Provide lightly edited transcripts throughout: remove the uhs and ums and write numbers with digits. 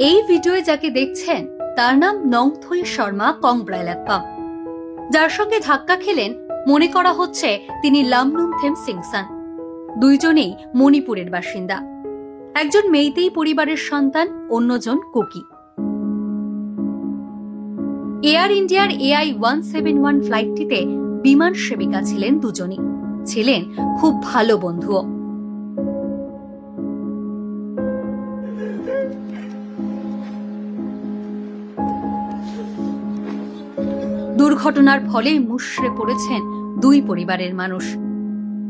এই ভিডিওয়ে যাকে দেখছেন তার নাম নংথুই শর্মা কংব্রাইলাপ্পাম, যার সঙ্গে ধাক্কা খেলেন মনে করা হচ্ছে তিনি লামনুমথেম সিংসান। দুইজনেই মণিপুরের বাসিন্দা। একজন মেইতেই পরিবারের সন্তান, অন্যজন কুকি। এয়ার ইন্ডিয়ার AI-171 ফ্লাইটটিতে বিমান সেবিকা ছিলেন দুজনই, ছিলেন খুব ভালো বন্ধুও। দুর্ঘটনার ফলে মুষড়ে পড়েছেন দুই পরিবারের মানুষ।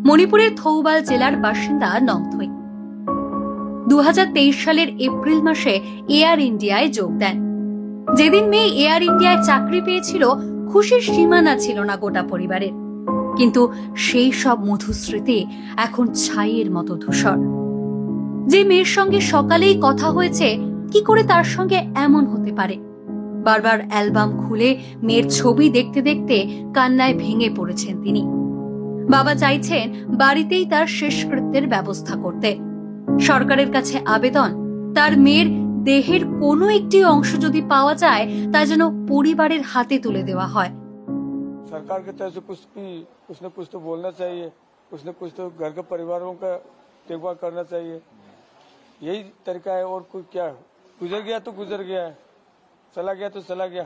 মণিপুরের থৌবাল জেলার বাসিন্দা নংথুই 2023 সালের এপ্রিল মাসে এয়ার ইন্ডিয়ায় যোগ দেন। যেদিন মেয়ে এয়ার ইন্ডিয়ায় চাকরি পেয়েছিল, খুশির সীমানা ছিল না গোটা পরিবারের। কিন্তু সেই সব মধুস্মৃতি এখন ছাইয়ের মতো ধূসর। যে মেয়ের সঙ্গে সকালেই কথা হয়েছে, কি করে তার সঙ্গে এমন হতে পারে? বারবার অ্যালবাম খুলে মেয়ের ছবি দেখতে দেখতে কান্নায় ভেঙে পড়েছেন তিনি। বাবা চাইছেন বাড়িতেই তার শেষকৃত্যের ব্যবস্থা করতে। সরকারের কাছে আবেদন, তার মেয়ের দেহের কোনো একটি অংশ যদি পাওয়া যায় তা যেন পরিবারের হাতে তুলে দেওয়া হয়। सरकार की तरफ से कुछ न कुछ तो बोलना चाहिए, कुछ न कुछ तो घर के परिवारों का देखभाल करना चाहिए। यही तरीका है, और कोई क्या? गुजर गया तो गुजर गया है, चला गया तो चला गया।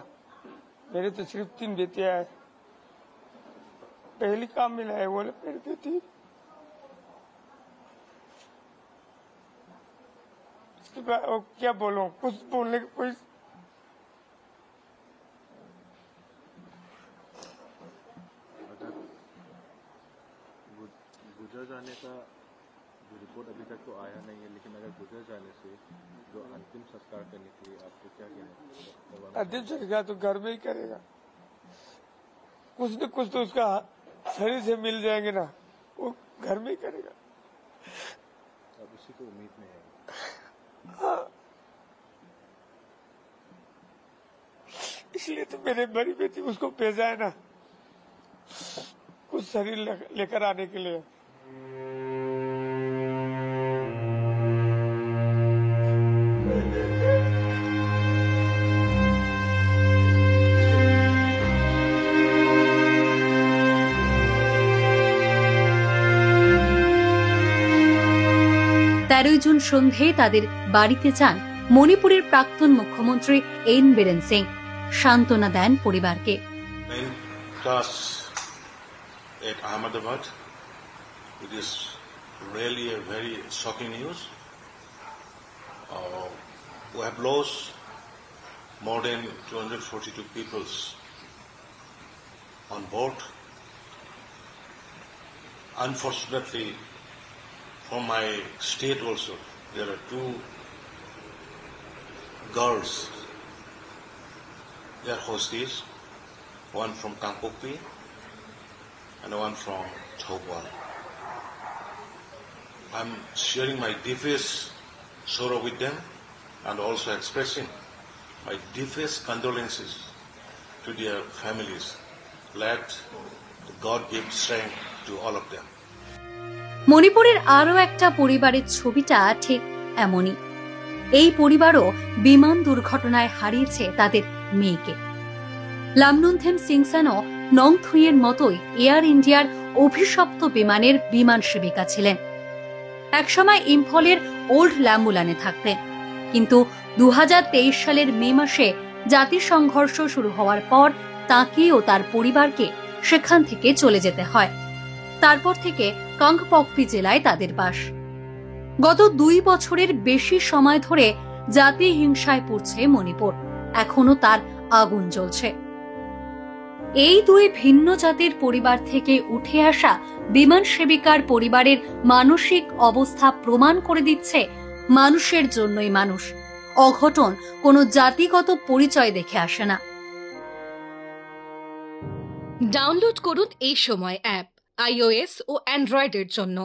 मेरी तो सिर्फ 3 बेटियां हैं। पहली काम मिला है वो मेरी बेटी। इसके बाद क्या बोलूं? कुछ बोलने की कोई गुजर जाने का जो रिपोर्ट अभी तक तो आया नहीं है, लेकिन अगर गुजर जाने से जो अंतिम संस्कार करने के लिए आपको क्या कहना है? अंतिम संस्कार तो घर में ही करेगा। कुछ न कुछ तो उसका शरीर से मिल जाएंगे ना, वो घर में ही करेगा। अब उसी को उम्मीद में है। हाँ, इसलिए तो मेरे बड़ी बेटी उसको भेजा है ना, कुछ शरीर लेकर आने के लिए। তেরোই জুন সন্ধে তাদের বাড়িতে যান মণিপুরের প্রাক্তন মুখ্যমন্ত্রী এন বীরেন সিং। সান্ত্বনা দেন পরিবারকে। At Ahmedabad, it is really a very shocking news. We have lost more than 242 people on board. Unfortunately, from my state also, there are 2 girls. They are hostage, one from Kangpokpi and one from Thoubal. I'm sharing my deepest sorrow with them and also expressing my deepest condolences to their families. Let God give strength to all of them. মণিপুরের আরো একটা পরিবারের ছবিটা ঠিক এমনই। এই পরিবারও বিমান দুর্ঘটনায় হারিয়েছে তাদের মেয়েকে। লামনুমথেম সিংসানও নংথুইয়ের মতোই এয়ার ইন্ডিয়ার অভিশপ্ত বিমানের বিমান সেবিকা ছিলেন। একসময় ইম্ফলের ওল্ড ল্যাম্বুলানে থাকতেন, কিন্তু 2023 সালের মে মাসে জাতি সংঘর্ষ শুরু হওয়ার পর তাঁকে ও তার পরিবারকে সেখান থেকে চলে যেতে হয়। তারপর থেকে কাংপকপি জেলায় তাদের বাস। গত 2 বছরের বেশি সময় ধরে জাতি হিংসায় পুড়ছে মণিপুর, এখনো তার আগুন জ্বলছে। এই 2 ভিন্ন জাতির পরিবার থেকে উঠে আসা বিমান সেবিকার পরিবারের মানসিক অবস্থা প্রমাণ করে দিচ্ছে মানুষের জন্যই মানুষ। অঘটন কোনো জাতিগত পরিচয় দেখে আসে না। ডাউনলোড করুন এই সময় অ্যাপ iOS ও অ্যান্ড্রয়েডের জন্য।